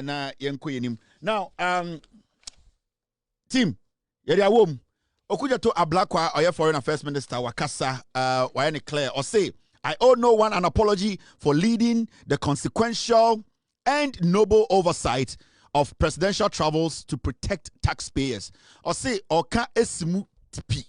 na yenko yenim. Now, team, yedi awom. Okujato Ablakwa, or foreign affairs minister, Wakasa, Wayane Claire, or say, I owe no one an apology for leading the consequential and noble oversight of presidential travels to protect taxpayers. Or say, Oka esimu tipi,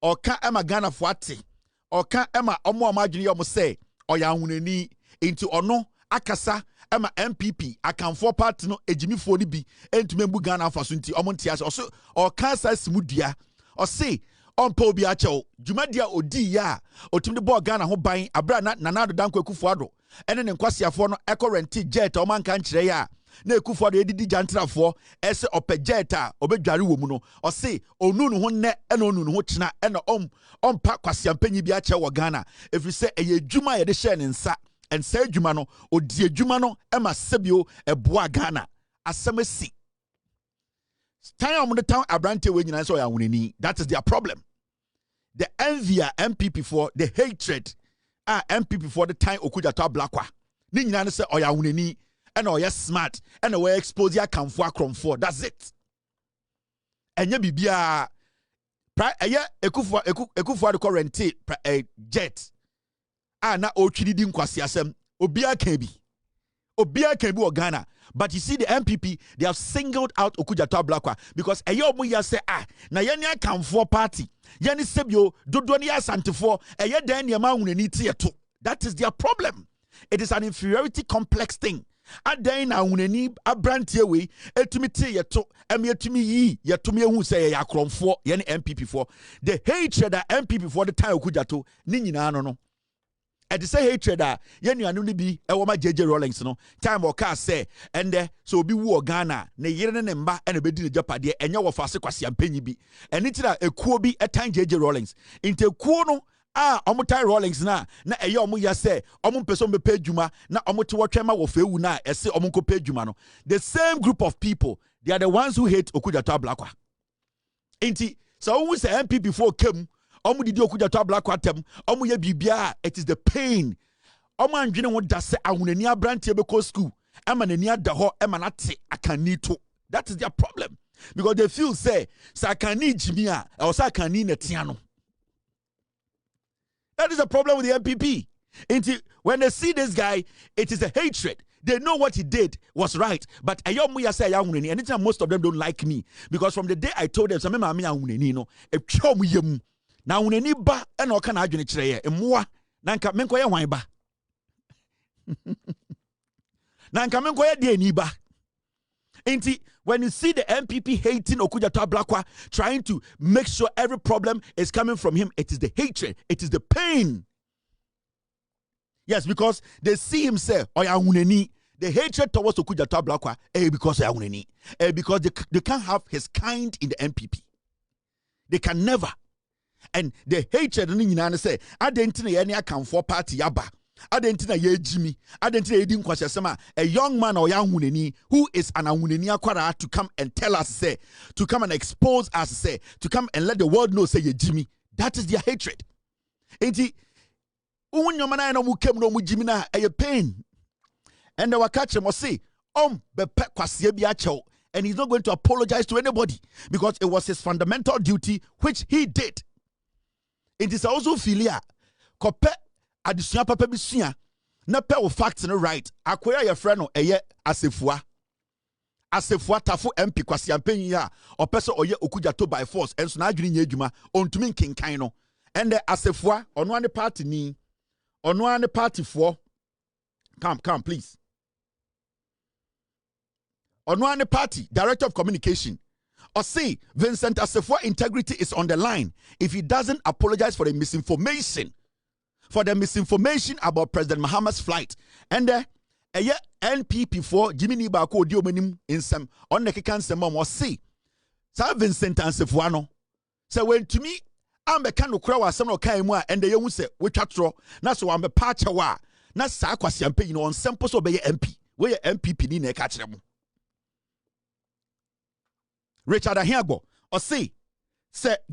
Oka ema Ghana fuati, Oka ema omo amajini yomo say, Oya uneni into ono akasa ema MPP akanfo party no ejimi fo ni bi entumembu Ghana fasunti omontias also Oka sa esimu dia. Or say, on po bi acho, Jumadia odi ya, otimde bo Ghana ho ban, abra na nanado danko ekufuado, ene ne nkwasiafo no ekorenti jet o man kan kire ya, na ekufuado edidi jantrafo, ese ope a obedware wo mu no, or say, onunu ho ne, ene onunu ho china, ene pa kwasiampanyi bi ache wo Ghana, if you say, eye juma ye de share ne nsa, and say juma no, odi juma no, ema sebio, eboa Ghana, asemesi. That is their problem. The envy MPP for the hatred MPP for the time Okujato Ablakwa. Ni nyina say oya wuneni and oya smart and oya expose ya kamfo akromfo. That's it. Enye bibia ekufo de Koranteng jet na otwidi di nkwasi asem obia kan bi o Ghana. But you see the MPP, they have singled out Okujato Ablakwa because ayo mu ya say na yenya kamfo party yeni sebio dodoni asantefo eye den niema hunani tieto. That is their problem. It is an inferiority complex thing. Adan na hunani abrantie we etumi tie yeto etumi yi yetumi ehu say ya kromfo yeni MPP for the hatred that MPP for the time Okujato ni nyina no. And say hatred yenu anu ni bi ewoma JJ Rawlings no time oka say ende so obi wu Ghana ne yire ne mba ene bedi ne japade enye wo fase kwase ampanyi bi eni tira ekuo bi etan JJ Rawlings inte ekuo no omo tie Rawlings na eye omo ya say omo peso mbe pedwuma na omo te wotwema wo fewu na ese omo ko pedwuma no the same group of people, they are the ones who hate Okujato Ablakwa. Inti so who say MPP for kem omu didi Okujato Ablakwa tem omu ye bibia, it is the pain omu anjine wo da se ahunani abrante be school ema nani ada ho ema na te akani to. That is their problem because they feel say akani jimia or akani netiano. That is the problem with the MPP. When they see this guy, it is a hatred. They know what he did was right, but and most of them don't like me because from the day I told them, now uneni ba and all can adjune chire emwa nanka menkoye wan ba nanka menkoye de ni ba. When you see the MPP hating Okujato Ablakwa, trying to make sure every problem is coming from him, it is the hatred, it is the pain. Yes, because they see him say, oya uneni. The hatred towards Okujato Ablakwa, because oya uneni, because they can't have his kind in the MPP. They can never. And the hatred ni nyina say adentina ye ne akamfo party yaba adentina ye jimi adentina ye di nkwasesema a young man or young huneni who is an huneni akwara to come and tell us say to come and expose us say to come and let the world know say ye jimi. That is their hatred. Enti unyoma na no mu kem no mu jimi na e pain and our catch must say bepe kwase bi achew, and he's not going to apologize to anybody because it was his fundamental duty which he did. It is also filia. Kope additional papa bisuya na pe o facts no right. Akoya your friend no eye Assafua. Assafua tafu MP kwasi ampanyi a opeso oye Okujato by force enso na adwene nya adwuma ontumi nkenkan no. And the Assafua ono ane party ni ono ane party for come please. Ono ane party director of communication. Or say, Vincent Assafua integrity is on the line if he doesn't apologize for the misinformation about President Mahama's flight. And NPP for Jimmy Nibako Diomenim in some on the Kikan Semom or say, Sir Vincent Assafua no. So when to me, I'm a kind of crowd some kaimwa and the young say, which are true, not so I'm a patchawa, not Sakwasi and paying on samples obey MP, where MPP in a catch them. Richard Ahiagba or say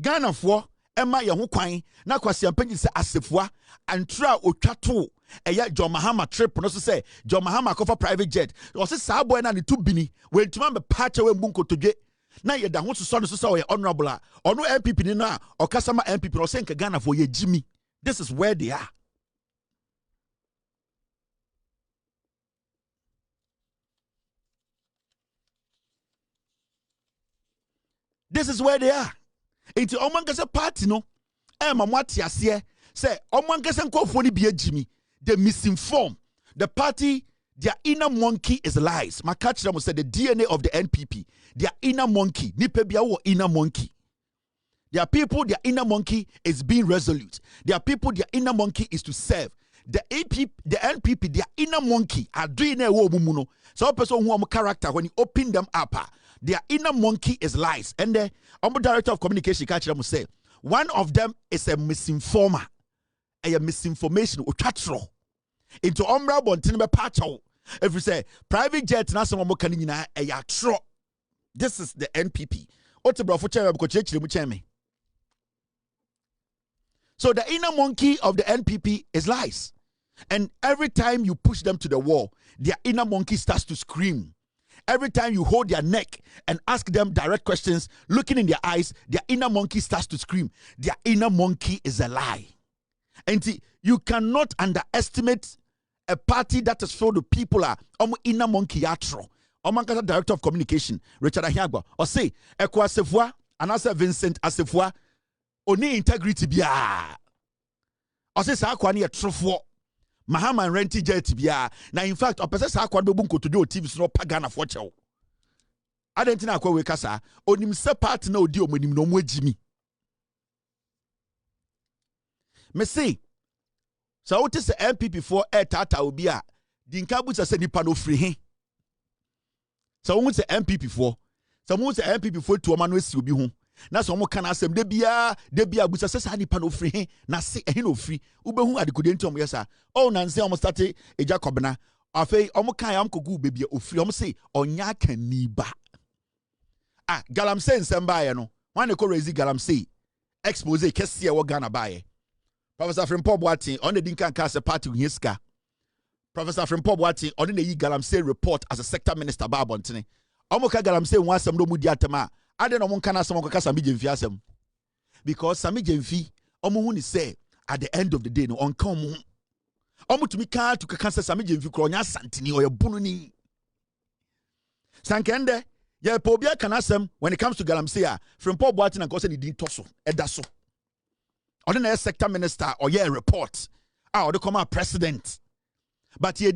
Ghana for Emma Yahu Quine, na Kwasi Ampanyi say Assafua and tra Ochato eya John Mahama trip no so say John Mahama cover private jet o say saa boy na ne tu bini we ntuma me patch we mbu nkotodwe na ye da ho so so we honorable a ono MPP ni na o kasama MPP no say nka Ghana for ye Jimmy. This is where they are. This is where they are. Enti omankasa party no mamwati ase say omankasa nkofo ni bia Jimmy. They misinform the party. Their inner monkey is lies. My catch them said the DNA of the NPP. Their inner monkey. Nipebia wo inner monkey. Their people, their inner monkey is being resolute. Their people, their inner monkey is to serve. The NPP, their inner monkey are doing a wo mumuno. So a person who character when you open them up, their inner monkey is lies. And the director of communication catch them say one of them is a misinformer, a misinformation or chatro. Into Ombra Bontin be patcho. If you say private jet na some kanina a yatro. This is the NPP. So the inner monkey of the NPP is lies. And every time you push them to the wall, their inner monkey starts to scream. Every time you hold their neck and ask them direct questions, looking in their eyes, their inner monkey starts to scream. Their inner monkey is a lie. And you cannot underestimate a party that is filled with people are inner monkey atro. Omankasa director of communication, Richard Ahiagba, or say Eko Assafua, and also Vincent Assafua, oni integrity biya. Or say sa kwani a trofo. Mahama and renti jet biya. Now in fact, or person sa kwani bunko to do TV so pagana for chow. Adentina kwa wekasa, onim se part na odi omonim no mo Jimmy. Me say so what is the MPP for tata obia dinka busa se nipa no free he so won say MPP for so won say MPP for to ma no esi obi ho na so mo kana asem de bia busa se sa nipa no free he na se ehe no free ubehu adekode ntom yesa oh na nse omo start eja kobena afei omo kan ya mkogu bebia ofree omo say onya kan ni ba galamsey nsem ye no wan ko raise galamsey expose kese e wo Ghana bae. Professor Afenyo Boatin on the Dinkan Kase party Hiska. Professor Afenyo Boatin on the Galamsey report as a sector minister Babontene. Omoka Galamsey wants some no mudiatama. I don't know one can some Sami Jemfiasem. Because Sami Jemfi, Omohuni say at the end of the day, no on come. Omo to me can't to cancer Sami Jemfi Kronya Santini or your Bununi. Sankende, yeah, Pobia Canasem when it comes to Galamsey, from Paul Boatin and Gosen didn't tosso, Edaso. Ordinary sector minister or yeah report or the common president. But we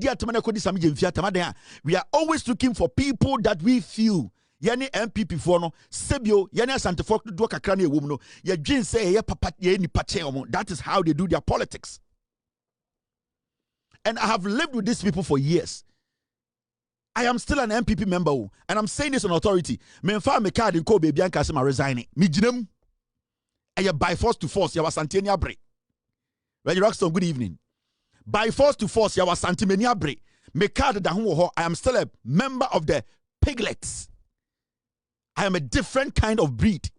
are always looking for people that we feel yani MPP for no sebio yani asante for do kakra na ewom no ye dwen say ye papa ye ni pache omo. That is how they do their politics. And I have lived with these people for years. I am still an MPP member and I'm saying this on authority. Me fa me card in ko baby anka say ma resign. Me ginem by force to force, ya was Santenia Bre. When you Rockstone, good evening. By force to force, ya was Santimenia Bre. Me card da ho, I am still a member of the piglets. I am a different kind of breed.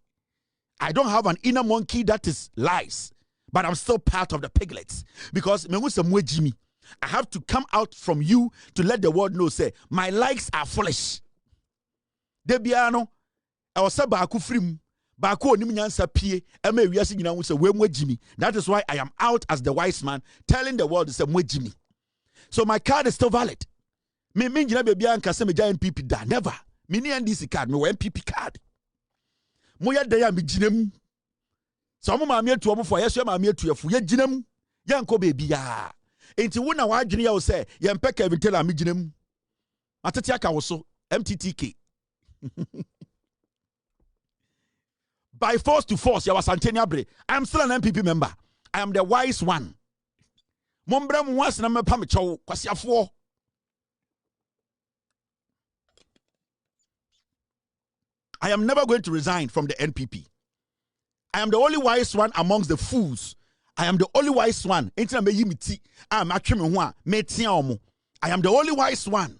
I don't have an inner monkey that is lies, but I'm still part of the piglets. Because me some Jimmy, I have to come out from you to let the world know, say, my likes are foolish. Debiano, I was a baku frim. That is why I am out as the wise man, telling the world the same way Jimmy. So my card is still valid. Me minjina baby and kaseme giant NPP da never. Me ni NDC card, me NPP card. Moya da ya me jinem. So mo maame atu omo for yeso maame atu yafu ye jinem. Yanko baby ya. Enti wo na wa adwene ya wo say ye mpe Kevin Taylor me jinem. Atete aka wo so MTTK. By force to force, ya was Antenia Bre. I am still an MPP member. I am the wise one. Mombrem was na me pamicho kwasiafo. I am never going to resign from the NPP. I am the only wise one amongst the fools. I am the only wise one. I am the only wise one.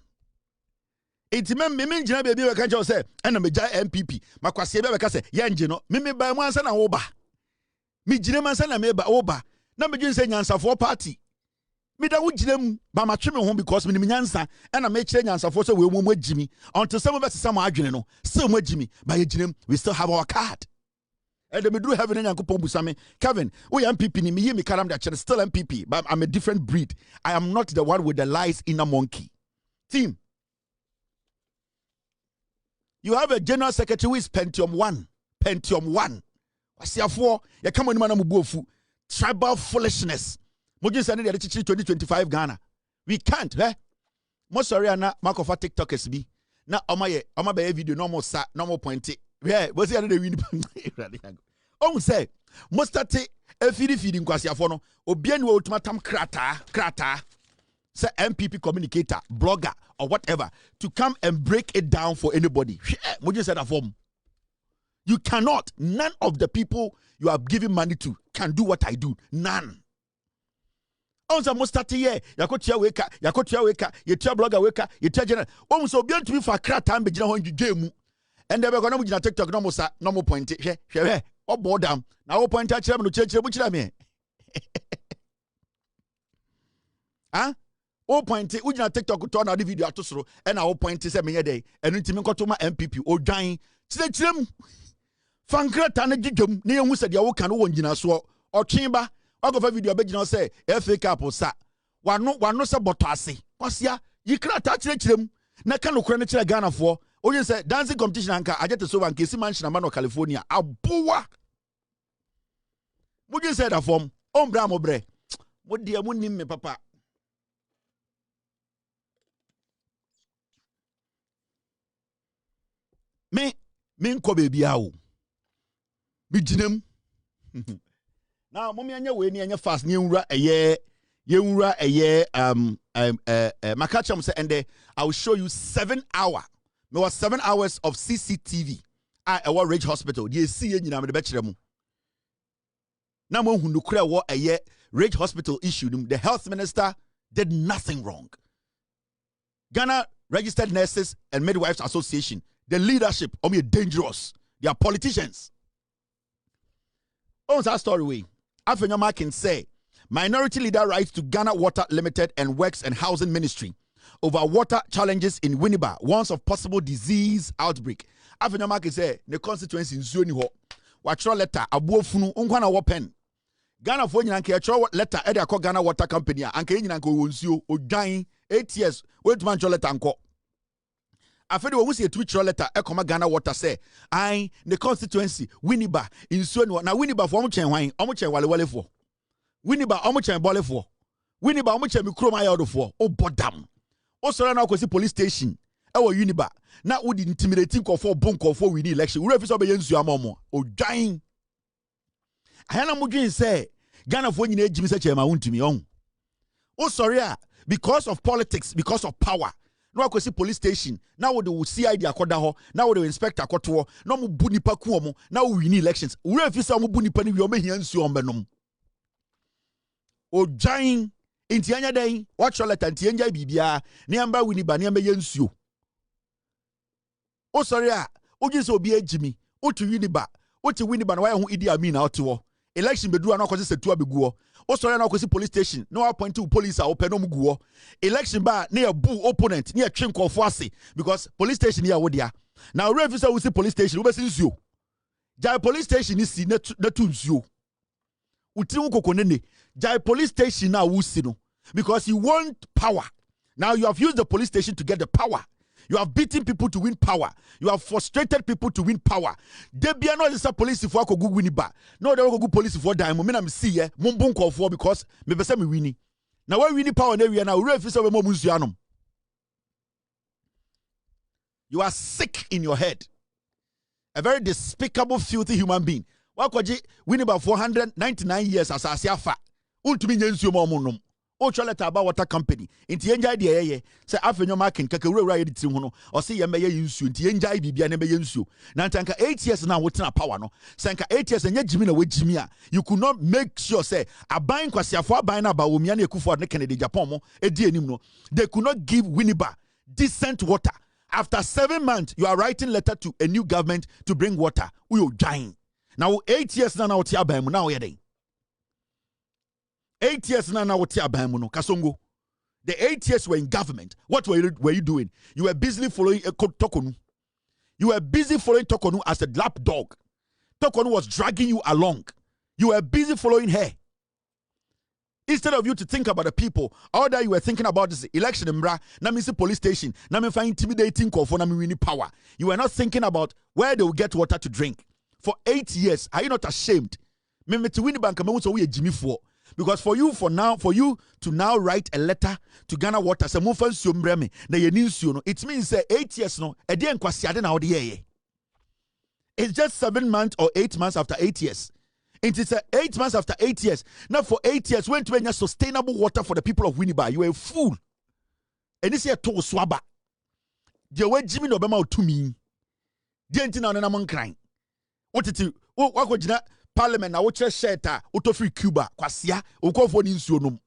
Intimate me jina baby we can say and me jai MPP makwase be ka say yenje no me ba mu ansa na wo ba me jina mansa na me ba wo ba na me dwen say nyansafo party Me da wujinem ba ma tweme ho because me nyansa and I make change nyansa for so we mo agimi until some of us some adwene no still mo agimi ba yeginem we still have our card. And me do have an Yankopon Busame. Kevin, we MPP ni me karam that still MPP, but I'm a different breed. I am not the one with the lies in a monkey. Team. You have a general secretary who is Pentium 1. Pentium 1. Assafua, you come on man mubuofu. Tribal foolishness. Mojin sani the 2025 Ghana. We can't, eh? Most sorry na makofa TikTokers be. Na oma be video no more point. Yeah, was the other win. Say, Mostate, a feeding Kwasiafo no, Obian ultimatum krata, say MPP communicator, blogger, or whatever, to come and break it down for anybody. What you said a form. You cannot, none of the people you are giving money to can do what I do. None. Onza Mostate ye, yakotia weka, you tell blogger weka, you tell general. So be to be for krata and be general game. And they were going to TikTok no more point. Or board down. Now, what point touch them to change which I mean? Huh? Oh, point it. We TikTok to turn out the video to throw, and our point is a day. And it's to my MPP or dying. Chim Fankra Tanagum, near who said you can own Jinaswa or chamber. I'll go for video. Begin say, FA Cup or sa. One no sabotasi. What's ya? You can't touch them. Nakano Kranich Ghana for. Oh, you say dancing competition anka I get to so and Kisi Mansion man of California. Abua. Would you say that form? Bramo bre. What dear moon me papa? Me ko baby ow. Me jinem. Now, mommy and your way near fast near a year. Yewura a year Makacham say and I will show you 7 hours. There was 7 hours of CCTV at our Ridge Hospital. You see, you know, the betchem. Now, who nukra what a year Ridge Hospital issued him. The health minister did nothing wrong. Ghana Registered Nurses and Midwives Association, the leadership, dangerous. They are politicians. On that story, way. Afenyo Markin say, minority leader writes to Ghana Water Limited and Works and Housing Ministry over water challenges in Winneba, warns of possible disease outbreak. Afenyo Markin say, the constituency in Zuni ho. Watch letter, abuofunu, unkwana wapen. Ghana for nyina nke cho letter e dey Ghana Water Company anka nyina nko wonsuo odwan 8 years wait man cho letter nko afede wo see twitch letter e koma Ghana Water say I the constituency Winneba insuo ni na Winneba for omchen hwan omchen walewale for Winneba omchen bole for Winneba omchen mikrom ayodo for obodam o soro na akosi police station e wo Winneba na wo di intimidating for bonko for win election wo refi so be yensuo amomo odwan ayana mudwin say Ghana for nyina ejimi se chema wontumi on. Oh sorry because of politics, because of power. No akwesi police station. Now we do CID akoda ho. Now we do inspector akoto. No mu bu nipa ku omo. Now we win elections. We refuse mu bu nipa ni wi omo hia nsu ombenom. O giant inti anya den. Watch your letter inti anya bibia. Ni amba wini ba ni amba ye nsuo. Oh sorry oji se obi ejimi. O tu wini ba. O ti wini ba na wa hu Idi Amin na oto. Election beduru na akwese setu abeguo. O sorry na akwese police station. No appoint to police a open no guo. Election ba na bu opponent na twen kofo ase because police station here wo dia. Now refuse we see police station we be nsuo. Jai police station is si na tu nsuo. Uti wo kokonene. Jai police station na wo si no because you want power. Now you have used the police station to get the power. You have beaten people to win power. You have frustrated people to win power. They be not just a police if I go Winneba. No, they will go police for dime. I'm see ye. Mumbun call for because me be say me winning. Now why winning power area now? You are sick in your head. A very despicable, filthy human being. Why could you win about 499 years as Assafua? Ultimate yensu momunum. O choleta about water company. Inti enjai de ye. Say Afenyo Markin kake wura ye ditim hono. O say ye meye yinsu. Inti enjai bibia ne meye yinsu. Na ntanka 8 years na wotina power no. Sanka 8 years enye jimi na we jimi a. You could not make sure say aban kwasiafo aban na ba womia na ekufo ne Kennedy Japan mo edi enim no. They could not give Winneba decent water. After 7 months, you are writing letter to a new government to bring water. We are dying. Now 8 years now oti aban mo na we dey. 8 years now what abamuno kasongo. The 8 years were in government. What were you doing? You were busily following Tokonu. You were busy following Tokonu as a lap dog. Tokonu was dragging you along. You were busy following her. Instead of you to think about the people, all that you were thinking about this election in Mbra, na me see police station, na me find intimidating call for na me winning power. You were not thinking about where they will get water to drink. For 8 years, are you not ashamed? Me to win the bank, so we Jimmy for. Because for you to now write a letter to Ghana Water, say mo fancy umbreme, na ye ninsuo no. It means 8 years no, e dey nkwasiade na ode ye. It's just 7 months or 8 months after 8 years. It is 8 months after 8 years. Now for 8 years, when to bring sustainable water for the people of Winneba, you are a fool. And this year to swaba. The way Jimmy no bema to me. The antina na man crying. What it what could you Parliament na woche shelter auto free Cuba kwasia ukọ for nsuo nom.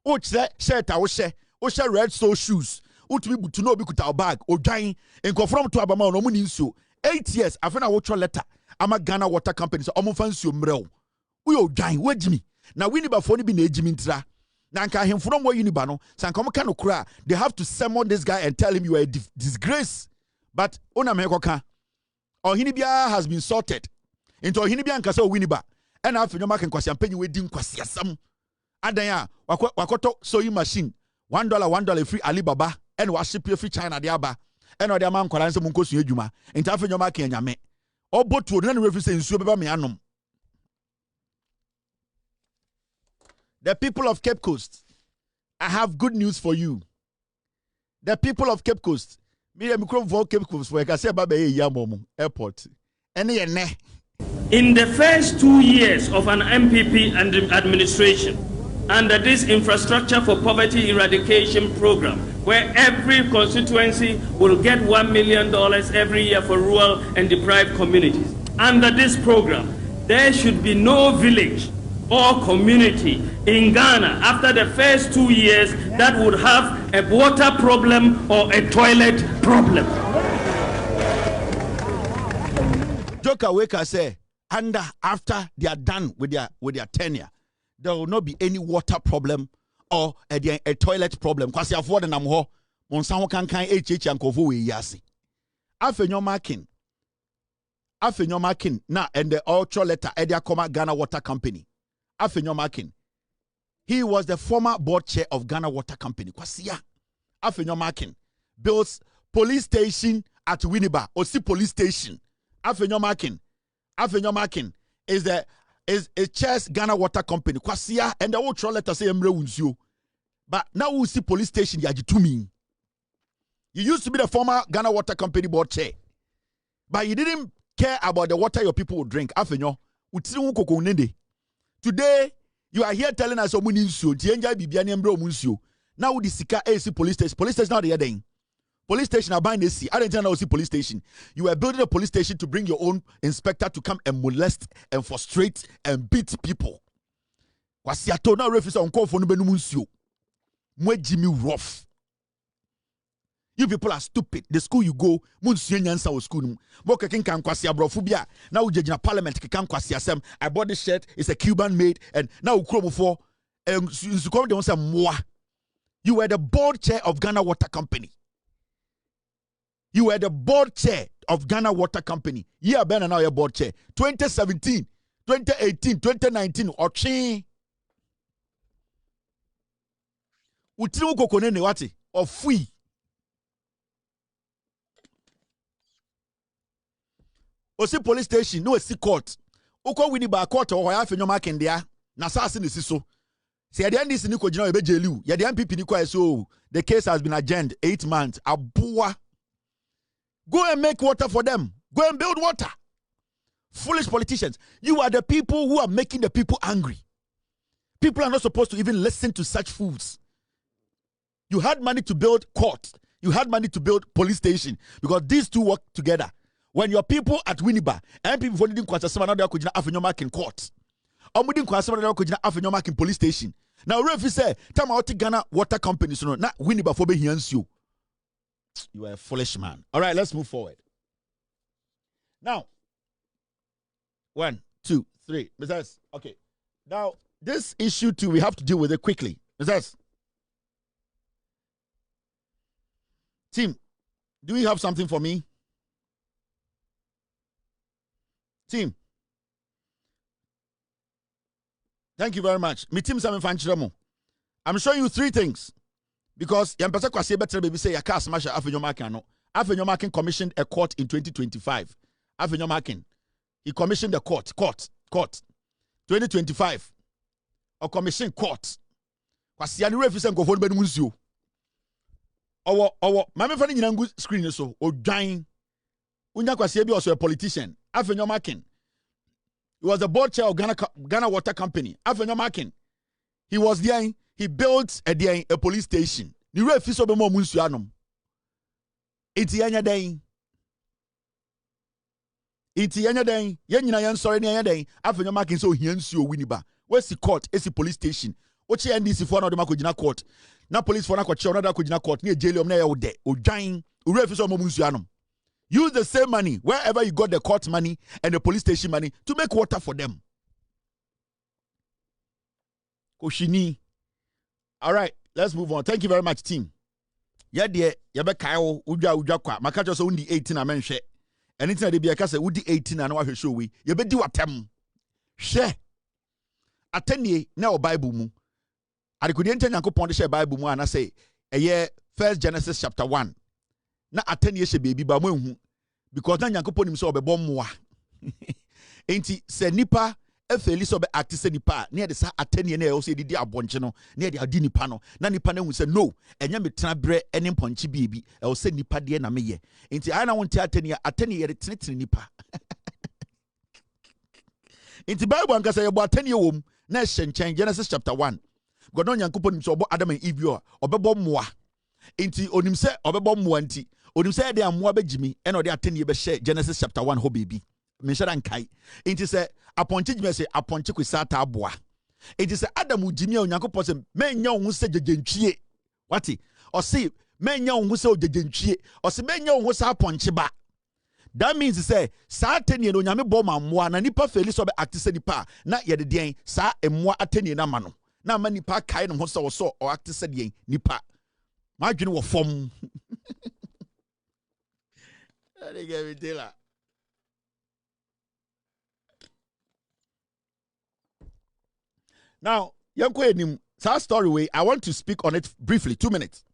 Woche shelter wo she red sole shoes. Utumi butu no obi kuta bag odwan nkofrom to abama no mu nsuo. 8 years afena wo cho letter ama Ghana Water Company so omo fa nsuo mrew. Wo odwan wagimi. Na Winneba fo ni bi na ejimi ntira. Na nka ahemfo no mo Winneba no sanka mo ka no kura they have to summon this guy and tell him you are a disgrace. But ona mekoka Ohini bia has been sorted. Into Ohini bia nkasa Winneba. And Afenyo Markin kwasi ampenyi wedi nkwasiasam. Adan ya wakoto sewing machine $1 free Alibaba and worship free China de aba. And ode ama nkwala nse munko su edwuma. Into Afenyo Markin nyame. Obotu na refi say nsuo beba me anom. The people of Cape Coast, I have good news for you. The people of Cape Coast, me for Cape Coast for I say baba Yamomo airport. In the first 2 years of an MPP and administration, under this Infrastructure for Poverty Eradication program, where every constituency will get $1 million every year for rural and deprived communities. Under this program, there should be no village or community in Ghana after the first 2 years that would have a water problem or a toilet problem. Joka Weka say, after they are done with their tenure, there will not be any water problem or a toilet problem. Because you afford them ho, monsanho kan HH and kovu we yasi. Afenyo Markin na and the ultra letter Edia Koma Ghana Water Company. Afenyo Markin. He was the former board chair of Ghana Water Company. Kwasia. Afenyo Markin builds police station at Winneba. Osi police station. Afenyo Markin is a chairs Ghana Water Company. Kwasia and the ultra letter say emre unzio. But now we see police station yajitumi. You used to be the former Ghana Water Company board chair. But you didn't care about the water your people would drink. Afenyo. Today, you are here telling us now with the Sika AC police station. Police station now they are doing. Police station are buying AC. I didn't know see police station. You are building a police station to bring your own inspector to come and molest and frustrate and beat people. Kwasiato now refuse on call for no benumunsio. Mwe Jimmy rough. You people are stupid. The school you go, Monsieur Nyansa was school. Boka king can kwasia brofubia. Now judge in parliament can kwasia sem. I bought this shirt, it's a Cuban made, and now Ukromo for you were the board chair of Ghana Water Company. You were the board chair of Ghana Water Company. Yeah, Ben and now your board chair. 2017, 2018, 2019, Ochi. Utimu kokonene wati, or free. Osi police station, no si court. Uko Winneba court or Afenyo Markin there. Na sasi ni siso. Si at the end this ni ko jina ebe jelu. Ya the MPP ni kwa so the case has been adjourned 8 months. Abua. Go and make water for them. Go and build water. Foolish politicians. You are the people who are making the people angry. People are not supposed to even listen to such fools. You had money to build court. You had money to build police station because these two work together. When your people at Winneba, and people for didn't kwasa some another kujina Afenyo Markin court. Omudin kwasa another kujina Afenyo Markin police station. Now refi say, tama oti Ghana Water Company so na Winneba for be hiansio. You are a foolish man. All right, let's move forward. Now, 1, 2, 3. Besides, okay. Now, this issue too, we have to deal with it quickly. That's team. Do you have something for me? Team. Thank you very much. Me team Simon Fanchiramo. I'm showing you 3 things. Because Yampasa Kwasi better baby say Yaka smash Afenyo Markin. No. Afenyo Markin commissioned a court in 2025. Afenyo Markin. He commissioned the court. 2025. Or commission court. Kwasi ani refi go phone benu nsuo. Owo mame fa ni nyina ngu screen so odwan. Unya Kwasi bi also a politician. Afenyo Markin. He was the board chair of Ghana Water Company. Afenyo Markin. He was there. He built a police station. Ni refi so be mo nsuo anom. Iti anya den. Iti anya den. Ye nyina yan sorry ni anya den. Afenyo Markin so hia nsuo winiba. Where's the court? Esi police station. Oche NDC for na de makojina court. Na police for na kwache na da kojina court. Ni jail na ya ode. Odwan. Refi so mo nsuo anom. Use the same money wherever you got the court money and the police station money to make water for them. Koshini. All right, let's move on. Thank you very much, team. Yeah, dear, yabe kayo uja kwa. Makacho so undi 18 amenhwe. Anything they be aka say udi 18 and wa show we. Yabe di watem. Hwe. Atenie na o Bible mu. Adekudi enten Yankopon de share Bible mu ana say eye 1 Genesis chapter 1. Na atenie hye baby ba mo ehu because na Yankopon nim so obebom moa. Enti se nipa efeli so be acte nipa na de sa atenie na e o se didi abonche no na de adi nipa no na nipa na hu se no enya metena bre ene mponche bibi e o se nipa de na meye enti ai na wonte atenie ye de tenetene nipa enti Bible anka say yebo atenie wom na hye Genesis chapter 1 God no Yankopon nim so obo Adam and Eve yo obebom moa enti onim se obebom moa enti onim se de amoa begimi e na de atenie be hye Genesis chapter 1 ho baby menshara nkai enti se aponche jime se aponche kwesata aboa enti se Adam ujimi Onyankopon se menya wo se jejentwie wati o se menya wo se jejentwie o se menya wo se aponche ba. That means say sa atenie no nyame bɔ ma moa na nipa feli so be acte se nipa na ye de den sa emoa atenie na ma no na ma nipa kai no ho so so o acte se den nipa ma dwene wo fom ade ge bitela. Now, Yanko Enim, that story way, I want to speak on it briefly, 2 minutes.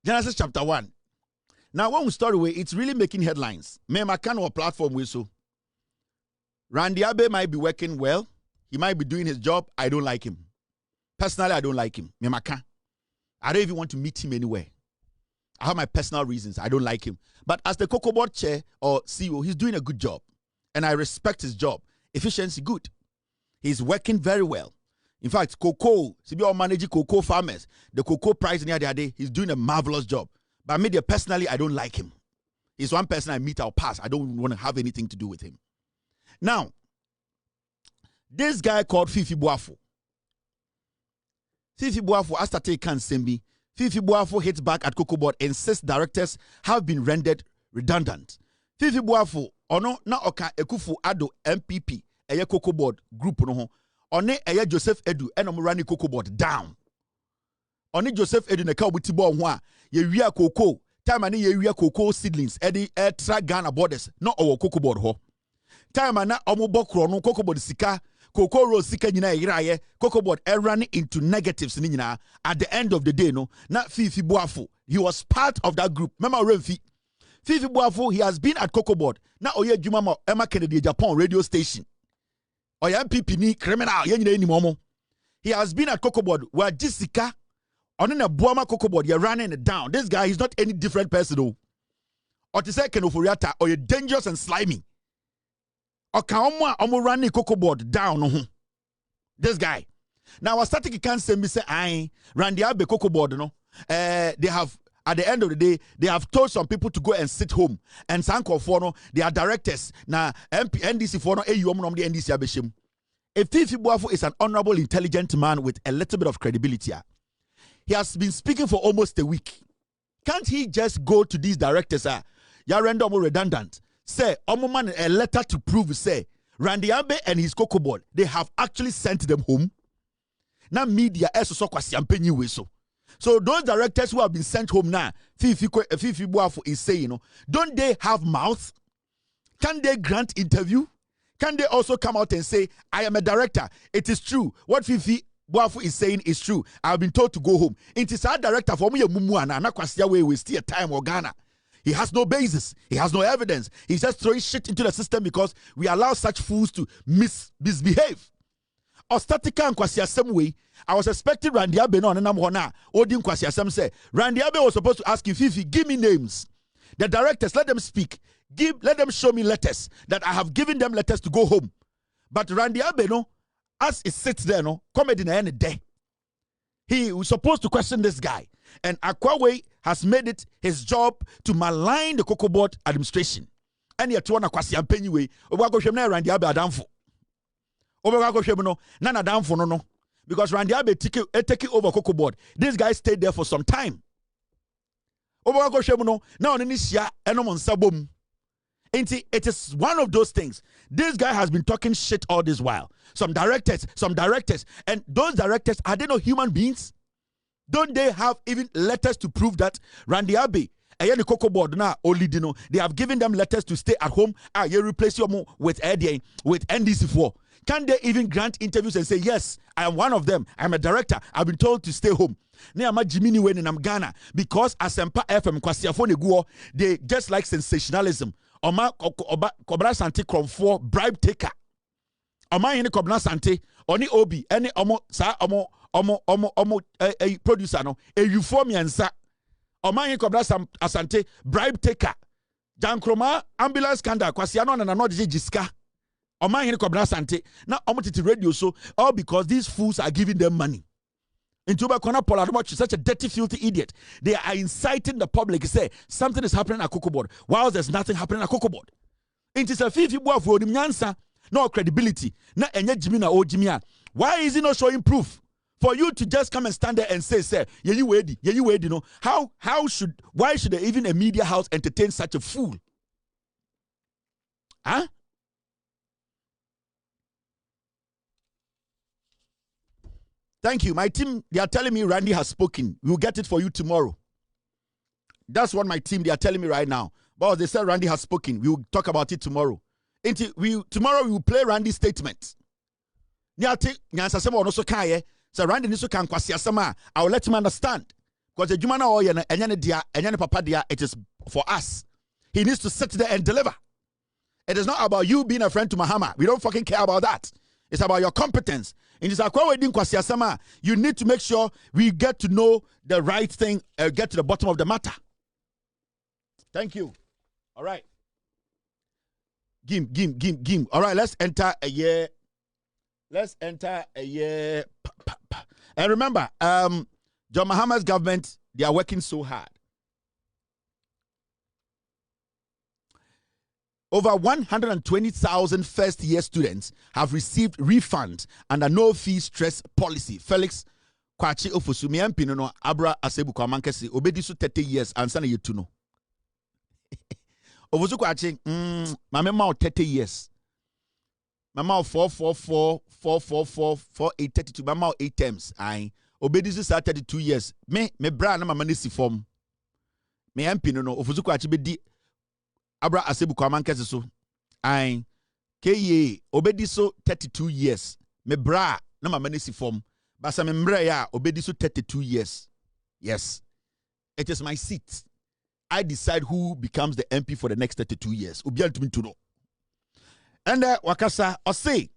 Genesis chapter 1. Now, when we story way, it's really making headlines. Me Makan or platform we so. Randy Abe might be working well. He might be doing his job. I don't like him. Personally, I don't like him. Me Makan. I don't even want to meet him anywhere. I have my personal reasons. I don't like him. But as the COCOBOD chair or CEO, he's doing a good job. And I respect his job. Efficiency good. He's working very well. In fact, cocoa, CBO managing cocoa farmers, the cocoa price near the other day, he's doing a marvelous job. But me, personally, I don't like him. He's one person I meet, I'll pass. I don't want to have anything to do with him. Now, this guy called Fifi Boafo. Fifi Boafo, as Tate can send me, Fifi Boafo hits back at COCOBOD and says directors have been rendered redundant. Fifi Boafo, ono na oka ekufu ado MPP eye COCOBOD group no ho one eye Joseph Edu eno mo rani COCOBOD down one Joseph Edu ne ka obuti bo ho a ye wia cocoa time na ye wia cocoa seedlings e di extra Ghana borders no owo COCOBOD ho time na omo bokro no COCOBOD sika cocoa rose sika nyina yiraye COCOBOD run into negatives ni nyina. At the end of the day no na Fifi Boafo, he was part of that group. Remember Remfi Fifi Boafo, he has been at COCOBOD. Now, Oye Jumama, Emma Kennedy, Japan radio station. Oye MPP ni criminal, yenye ni momo. He has been at COCOBOD where Jessica, on a Buama COCOBOD, you're running it down. This guy is not any different person, though. Or to say Kenofuriata, or you're dangerous and slimy. Or Kaoma, Omo running COCOBOD down. This guy. Now, I started to can't say, Mr. I, Randy Abe COCOBOD, no. They have. At the end of the day, they have told some people to go and sit home. And Sanko Fono, they are directors. Now, NDC Fono, the NDC Abeshim. If Fifi Boafo is an honorable, intelligent man with a little bit of credibility, he has been speaking for almost a week. Can't he just go to these directors? Ya render more redundant. Say, man a letter to prove, say, Randy Abe and his COCOBOD, they have actually sent them home. Now media so kwasiampenyi we so. So those directors who have been sent home now, Fifi Boafo is saying, don't they have mouth? Can they grant interview? Can they also come out and say, I am a director? It is true. What Fifi Boafo is saying is true. I've been told to go home. It is our director for me, we steal time or Ghana. He has no basis. He has no evidence. He's just throwing shit into the system because we allow such fools to misbehave. Ostatika and Kwasiasem way. I was expecting Randy Abe no and Hona. Odin Kwasiasem say Randy Abe was supposed to ask you, Fifi, give me names. The directors, let them speak. Let them show me letters that I have given them letters to go home. But Randy Abe no, as it sits there, no, comedy na any day. He was supposed to question this guy. And Akwawe has made it his job to malign the COCOBOD administration. And yet, one Kwasiampenyi way, Obagoshemna Randy Abe adamfo. Obagoshemno, nana adamfo no. Because Randy Abe take over COCOBOD. This guy stayed there for some time. Obagoshemno, now Nisia enomon sabom. It is one of those things. This guy has been talking shit all this while. Some directors, and those directors, are they not human beings? Don't they have even letters to prove that Randy Abe, the COCOBOD na Olidino, they have given them letters to stay at home? You replace your with NDC4. Can they even grant interviews and say, yes, I am one of them. I'm a director. I've been told to stay home. Jimini when in Ghana because Asempa FM Kwasiafo Neguo, they just like sensationalism. Oma Kobra Sante Kromfo bribe taker. Oma yini Kobra Sante oni obi any omo sa omo producer no e euphoria nsa. Oma yini Kobra Asante bribe taker. Jankroma ambulance scandal Kwasiano na no jiska. Oma yini Kobra Sante na omo titi radio so all because these fools are giving them money. Into Bakona Poladomoch, such a dirty, filthy idiot. They are inciting the public to say something is happening at COCOBOD, while there's nothing happening at COCOBOD. It is a fifi boy for the no credibility. Na enye Jimina o Jimia. Why is he not showing proof? For you to just come and stand there and say, yeah, you ready, no? Why should even a media house entertain such a fool? Huh? Thank you. My team, they are telling me Randy has spoken. We will get it for you tomorrow. That's what my team, they are telling me right now. But they said Randy has spoken. We will talk about it tomorrow. Tomorrow we will play Randy's statement. So Randy can I will let him understand. Because the Jumana Oya and Papa dia, it is for us. He needs to sit there and deliver. It is not about you being a friend to Mahama. We don't fucking care about that. It's about your competence. In this you need to make sure we get to know the right thing, get to the bottom of the matter. Thank you. All right. Gim. All right, let's enter a year. And remember, John Mahama's government, they are working so hard. Over 120,000 first-year students have received refunds under no-fee stress policy. Felix Kwachi Ofusumi Mpino Abra Asebu Kwamankesi obedisu 30 years and sana yetuno. Ofusu Kwachi mama ma 30 years. Mama 444 mama 8 terms. Ai obedisu 32 years. Me bra na mama nisi form. Me Mpino no Ofusu Kwachi bedi Abra Asebu Kwamankesi so ai keye obedi so 32 years me bra na mama nisi form basa me mbre ya obedi so 32 years. Yes, it is my seat. I decide who becomes the MP for the next 32 years. Obian to me to know. And wakasa or say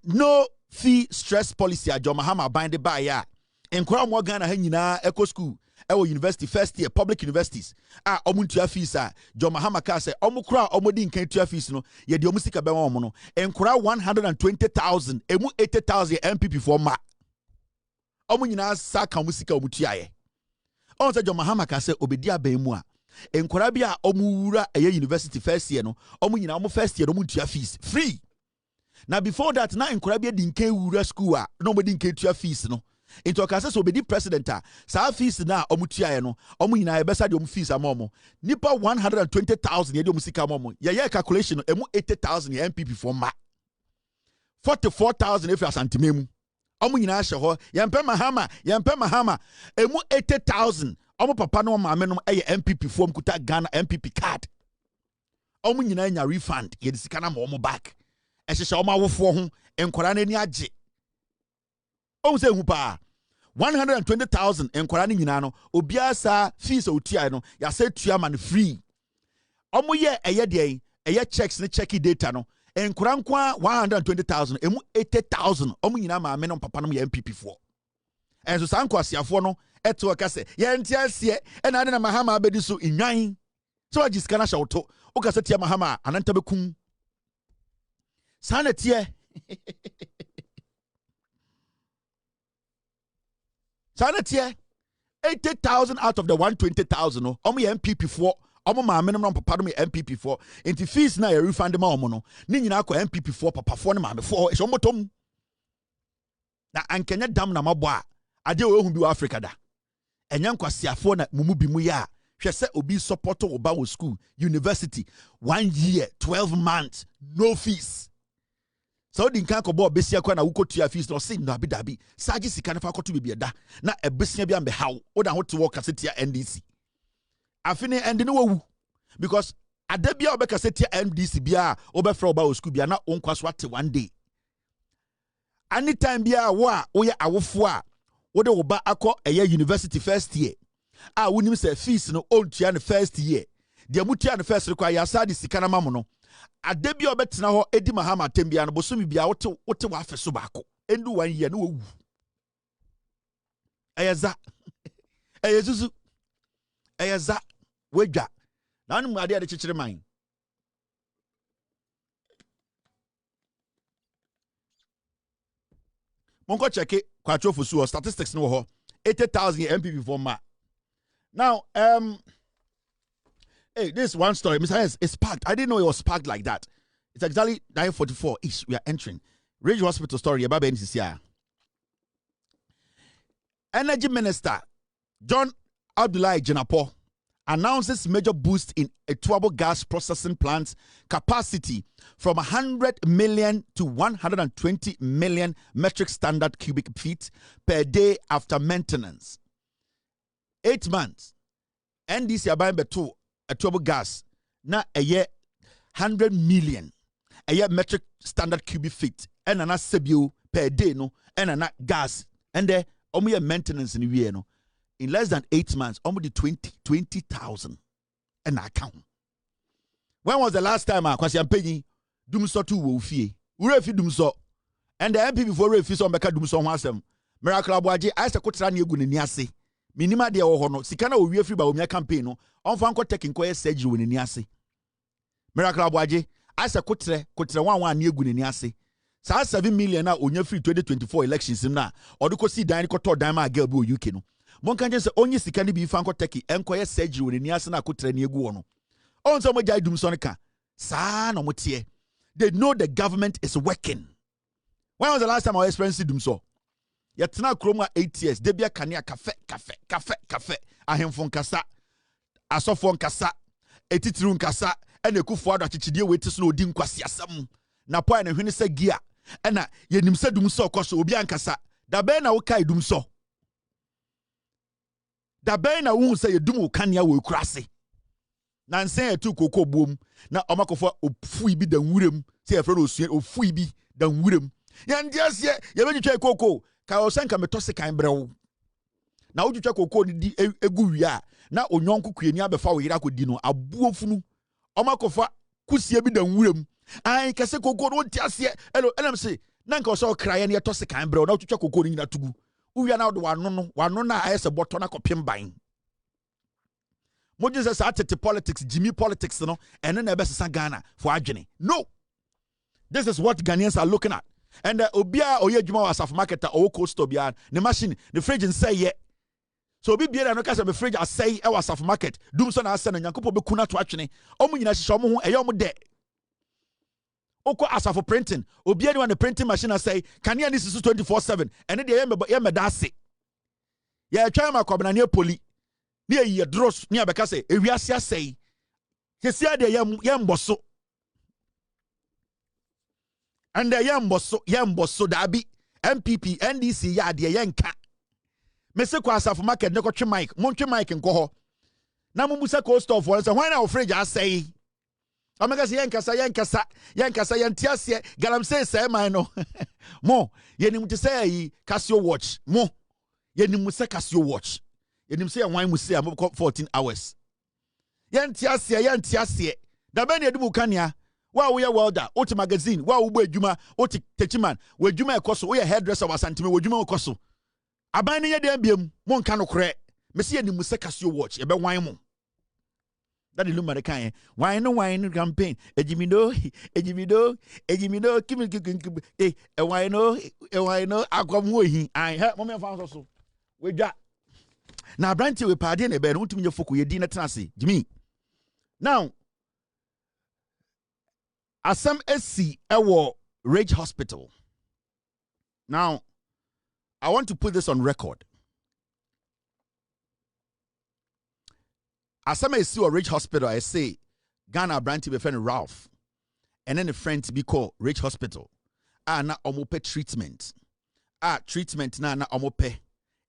no fee stress policy a John Mahama binded by ya enkora mo Ghana ha nyina eco school university first year public universities omuntu fees John Mahama ka say omukura omodi nkan tua fees no ye de omusika be won no enkura 120,000 emu 80,000 MPP for ma omunyina saka omusika omutua ye on say John Mahama ka say obedi abemu a enkura bia omuwura university first year no omunyina omu first year omuntu fees free. Now before that na enkura bia di nkan wura school no omodi nkan tua fees no into okase so obedi president a sa fees na omutua no omu nyina ebesa de fees amomo nipa 120,000 ye de omusika amomo ye calculation emu 80,000 ye MPP for ma 44,000 if asantememu omu nyina hye ho yempe Mahama emu 80,000 omu papa no maame no eye MPP for mkuta Ghana MPP card omu nyina nya refund ye de sika na mo back ehye omu awofo ho enkwara na ni age omu se hu pa 120,000 enkwara ni nyina no obiasa fees otua no ya se tua man free omu ye eye de eye checks ne checky data no enkwara nkwa 120,000 emu 80,000 omu nyina maame no papa no ye MPP for enso sanko asiafo no eto kase ye ntiasie ena ade na Mahama abedi so inwan so agiska na shawto o kase tia Mahama ananta bekum sana tie sana tie 80,000 out of the 120,000 no omo ye MPP for omo maame no papa no MPP for enti fees na ye refund ma omo no ni nyina akọ MPP for papa for ne maame for e so motom na ankenya dam na mabo a ade o hu bi wa Africa da enya nkwasiafo na mumu bi mu ya hwe se obi support oba wo school university 1 year 12 months no fees so di nkan ko bo besia kwa na wukotua fees no sin no dabi saji sika na fa koto bibia da na ebesia bia mbe hawo oda hote work asetia NDC afini end no wu because adabia obeka setia NDC bia obefra oba wo school bia na onkwaso ate one day anytime bia wo a wo ye awofo a wode wo ba akọ eye university first year a wonim say fees no ontua ne first year de amutua ne first require ya sa de sika na mamu no adabia obetena ho edi Mahama tembia no bosomi bia wote wa afeso baako endu 1 year no wu ayeza ayezuzu ayeza wedwa na anu ade ade chichire man monko cheke kwatro fosu statistics no ho 80,000 MPP for ma now hey, this one story, Mr. S, it's packed. I didn't know it was packed like that. It's exactly 9:44 ish. We are entering Ridge Hospital story about NCCR. Energy Minister John Abdullahi Jenapo announces major boost in Etuabo gas processing plant's capacity from 100 million to 120 million metric standard cubic feet per day after maintenance. 8 months. NDC are buying beto Etuabo gas na a year 100 million a year metric standard cubic feet and na sebio per day no and na gas and there omo maintenance in the no in less than 8 months almost 20,000 and account. When was the last time kwasi ampenyi dumso tu wo fie ure fi dumso and the MP before refi so mbeka dumso ho asem miracle aboaje aise kotra na egu ni ase minima de wo ho no sika na owie free ba omia campaign no onfa nko taking ko surgery wo ni ase miracle aboaje aise kotre wan na egu ni ase sa 7 million na onya free 2024 elections na odiko si dan ko to dan ma girl bi o UK no monka nje se onye sika ni bi fa nko taking enko surgery wo ni ase na kotre na egu wo no on so mo jai dum so nka sa no motie. They know the government is working. When was the last time I experienced dum so? Yetna kroma 8 years. Debia kania cafe. Ahemfon kasa. Asofon kasa. Etitirun kasa. Ene kufo ado achichidie weti so no odi nkwasi asam. Na po na hwene se gia. Ena yenim se dum so koso obi ankasa. Da be na wo kai dum so. Da be na wo se yedum wo kania wo kurase. Na nsen etu koko boom na omakofo ofu ibi da nwurem se efre osue ofu ibi da nwurem ya ndiase ye betwa koko ka osanka metose kan brew na wotwa koko di egu wia na onyonko kuani abefa wo yira kodi no abuofunu omakofo kusie bi da nwurem ai kase koko no ntiase elem se na nka so kraye na yetose kan brew na wotwa koko ni na tugu uwia na wo wano na ayese boto na kopem ban Mojin says atete politics, Jimmy politics, no, and then nebesisa Ghana for Adjeni. No. This is what Ghanaians are looking at. And Obia Oye Juma was Assafua market or coast Obia, the machine, the fridge and say yeah. So be beer and no the fridge I say I was Assafua market. Doomson I send and Yankupo Bekuna to Adjeni. Omina Shomu, a yomu de. Oko Assafua printing. Obia one the printing machine I say, can you this is 24/7? And then the Yemedasi. ya twa ma kwabena ne poli ne ye dross ne abeka say ewiase asai sesia de yemboso and the yemboso dabi MPP NDC ya de yenka mese kwa Assafua market ne ko twe mic mo twe mic nko ho na mo musa coast of one say why na fridge asai amega say yenkasa yentiase galam say man no mo yenim te say Casio watch mo yenim say Casio watch yenim say wine mu say am 14 hours yentiase da be na edimu kania wa wo ye welder oti magazine wa wo adwuma oti techiman wo adwuma ekoso wo ye hairdresser wasantime wo adwuma ekoso aban ne ye dem biem mo nka no kore me say yenim say Casio watch ye be wine mo that is Lumarican. Wine campaign. Ejimido, kimi wino, akwamuhi. I heard Mamma found also. We got now branch we pardon a bed, ultimate foku, ye dinner transi, Jimmy. Now, as some SC, Rage Hospital. Now, I want to put this on record. As some see a Rage Hospital, I say Ghana brand to be friend Ralph, and then a friend to be called Rage Hospital. Na omope treatment. Treatment na omope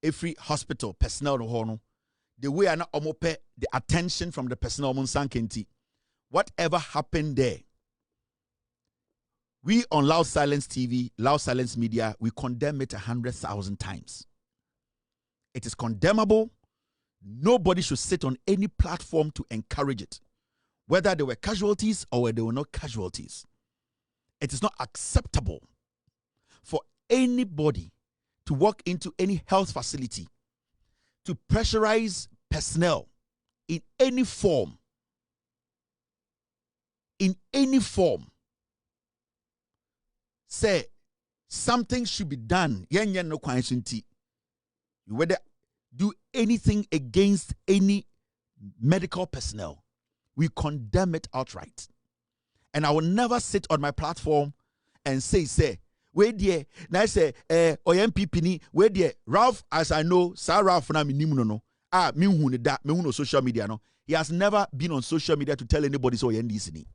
every hospital personnel no. The way na omope the attention from the personnel monsankenti. Whatever happened there, we on Loud Silence TV, Loud Silence Media, we condemn it 100,000 times. It is condemnable. Nobody should sit on any platform to encourage it, whether they were casualties or whether they were not casualties. It is not acceptable for anybody to walk into any health facility to pressurize personnel in any form. In any form. Say something should be done. No you whether do anything against any medical personnel, we condemn it outright. And I will never sit on my platform and say, where dear, now say, MPP ni, where dear, Ralph, as I know, Sir Ralph na mi no, me hu social media no. He has never been on social media to tell anybody so NDC ni.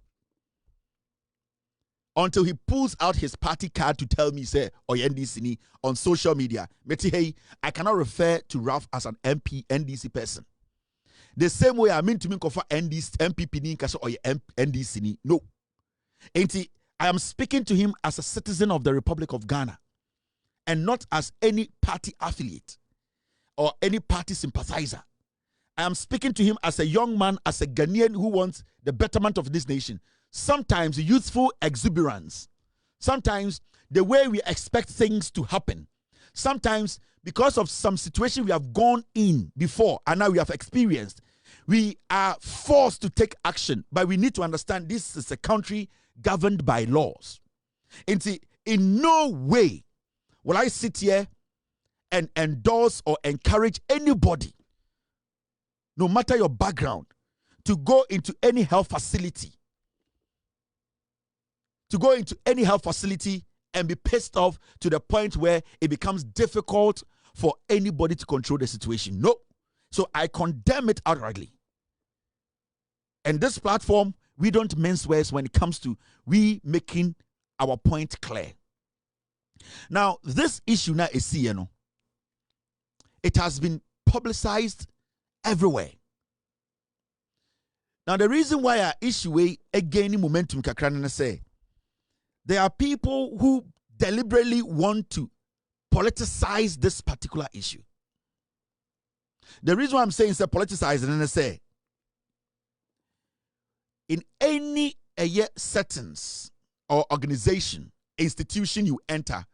Until he pulls out his party card to tell me, say, NDC on social media. Meti, hey, I cannot refer to Ralph as an MP, NDC person. The same way I mean to me for NDC, MPP ni kasa NDC ni. No. I am speaking to him as a citizen of the Republic of Ghana and not as any party affiliate or any party sympathizer. I am speaking to him as a young man, as a Ghanaian who wants the betterment of this nation. Sometimes youthful exuberance. Sometimes the way we expect things to happen. Sometimes because of some situation we have gone in before and now we have experienced, we are forced to take action. But we need to understand this is a country governed by laws. And see, in no way will I sit here and endorse or encourage anybody, no matter your background, to go into any health facility. To go into any health facility and be pissed off to the point where it becomes difficult for anybody to control the situation. No. So I condemn it outrightly. And this platform, we don't mince words when it comes to we making our point clear. Now, this issue now is CNO. It has been publicized everywhere. Now, the reason why I issue again momentum kakranana say, there are people who deliberately want to politicize this particular issue. The reason why I'm saying it's politicized, and I say, in any settings or organization, institution you enter,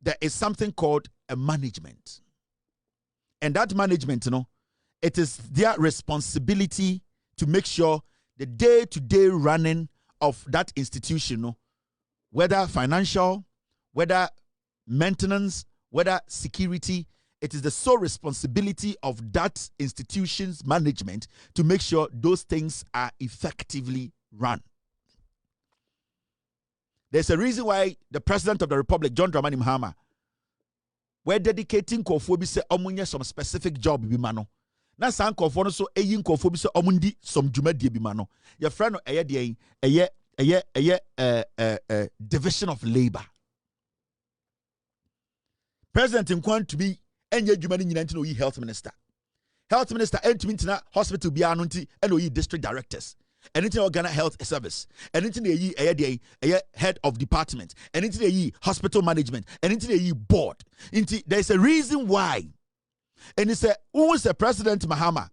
there is something called a management. And that management, it is their responsibility to make sure the day-to-day running of that institution, whether financial, whether maintenance, whether security, it is the sole responsibility of that institution's management to make sure those things are effectively run. There's a reason why the President of the Republic, John Dramani Mahama, we're dedicating kofo bi se omunye some specific job bi mano. Na san kofo no so eyin kofo bi se omundi some dwumadie bi mano. Your friend no division of labor. President Nkwan to be enye dwumani nyina nti no yi health minister. Health minister entimi ntina hospital bi anu nti eno yi district directors. Anything Ghana Health Service, anything a head of department, anything a hospital management, anything a board. There's a reason why. And it's a who is the President Mahama?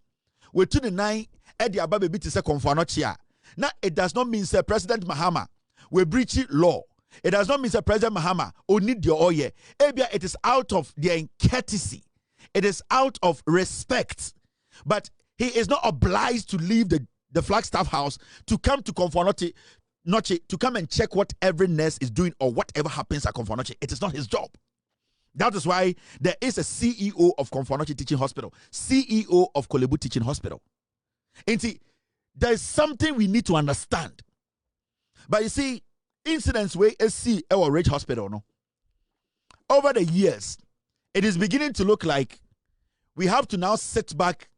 We're to the 9 at the Ababe to say confornochia. Now it does not mean Sir President Mahama will breach law. It does not mean Sir President Mahama will need your oye. Ebia, it is out of their courtesy. It is out of respect. But he is not obliged to leave the Flagstaff house to come to Confornoche, to come and check what every nurse is doing or whatever happens at Confornoche. It is not his job. That is why there is a CEO of Confornoche Teaching Hospital, CEO of Kolebu Teaching Hospital. And see, there is something we need to understand. But you see, incidents where SC or Ridge Hospital, no, over the years, it is beginning to look like we have to now sit back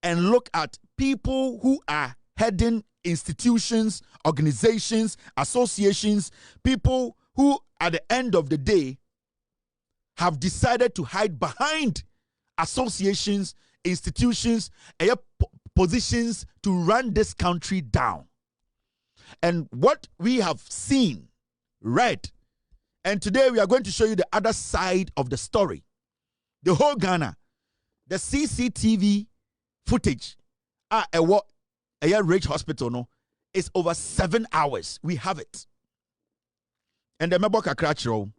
and look at people who are heading institutions, organizations, associations, people who at the end of the day have decided to hide behind associations, institutions, positions to run this country down. And what we have seen, read, and today we are going to show you the other side of the story. The whole Ghana, the CCTV footage a Ridge Hospital no is over 7 hours. We have it. And the Meboka Krachro,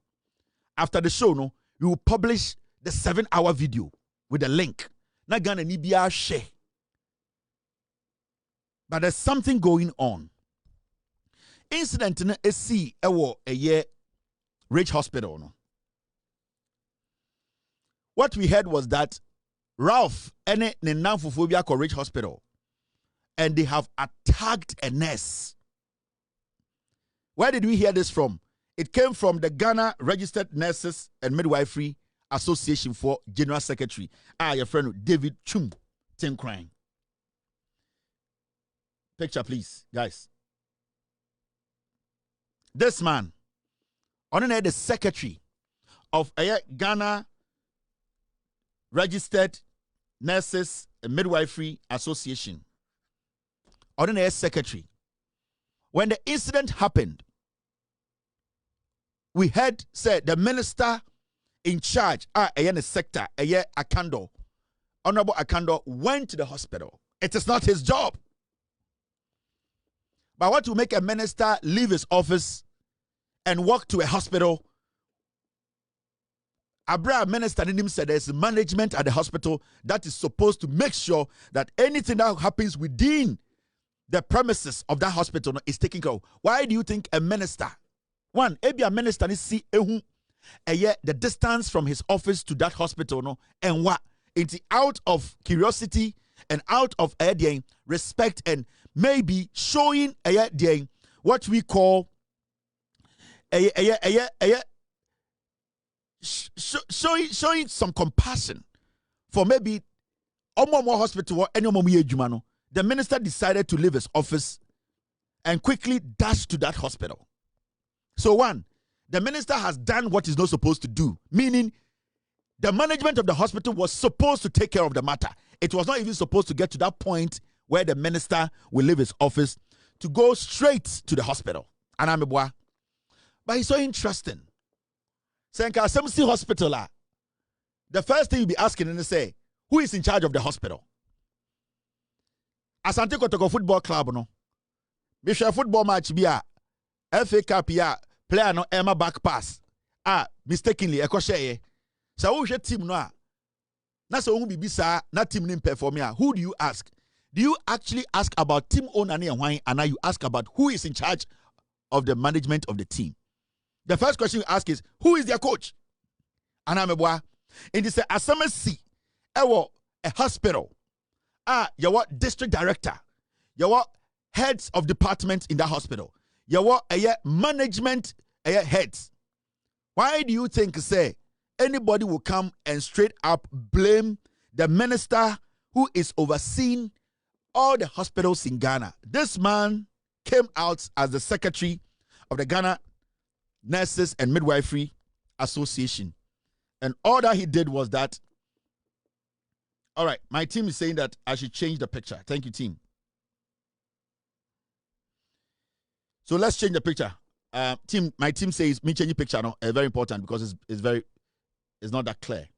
after the show, no, we will publish the 7-hour video with a link. Na Ghana ni biya share. But there's something going on. Incident in a see a Ridge Hospital. No. What we heard was that Ralph and Nenamfuphobia Ridge Hospital, and they have attacked a nurse. Where did we hear this from? It came from the Ghana Registered Nurses and Midwifery Association for General Secretary. Your friend David Chum Tenkrine. Picture, please, guys. This man, on the secretary of a Ghana Registered Nurses and Midwifery Association, ordinary secretary. When the incident happened, we heard said the minister in charge, a sector, Akando, Honorable Akando, went to the hospital. It is not his job. But what to make a minister leave his office and walk to a hospital? Abra minister in him said there's management at the hospital that is supposed to make sure that anything that happens within the premises of that hospital is taken care of. Why do you think a minister, one, maybe a minister is see the distance from his office to that hospital, no, and what? It's out of curiosity and out of respect and maybe showing what we call showing some compassion for maybe Omomo Hospital or any Jumano. The minister decided to leave his office and quickly dash to that hospital. So one, the minister has done what he's not supposed to do, meaning the management of the hospital was supposed to take care of the matter. It was not even supposed to get to that point where the minister will leave his office to go straight to the hospital. But it's so interesting. Senka Semsi Hospital, the first thing you'll be asking and say, who is in charge of the hospital? Asante Kotoko Football Club, no. Bisha football match be FA Cup ya player no Emma back pass. Mistakenly a crochet. So who team no? Na so who be bisa na team nim perform ya. Who do you ask? Do you actually ask about team owner and why, and now you ask about who is in charge of the management of the team? The first question you ask is, who is their coach? And I'm a boy. And it's a C. A hospital. Your district director. Your heads of departments in that hospital. Your management heads. Why do you think say anybody will come and straight up blame the minister who is overseeing all the hospitals in Ghana. This man came out as the secretary of the Ghana Nurses and Midwifery Association. And all that he did was that, all right, my team is saying that I should change the picture. Thank you, team. So let's change the picture. My team says me change the picture. No, very important because it's not that clear.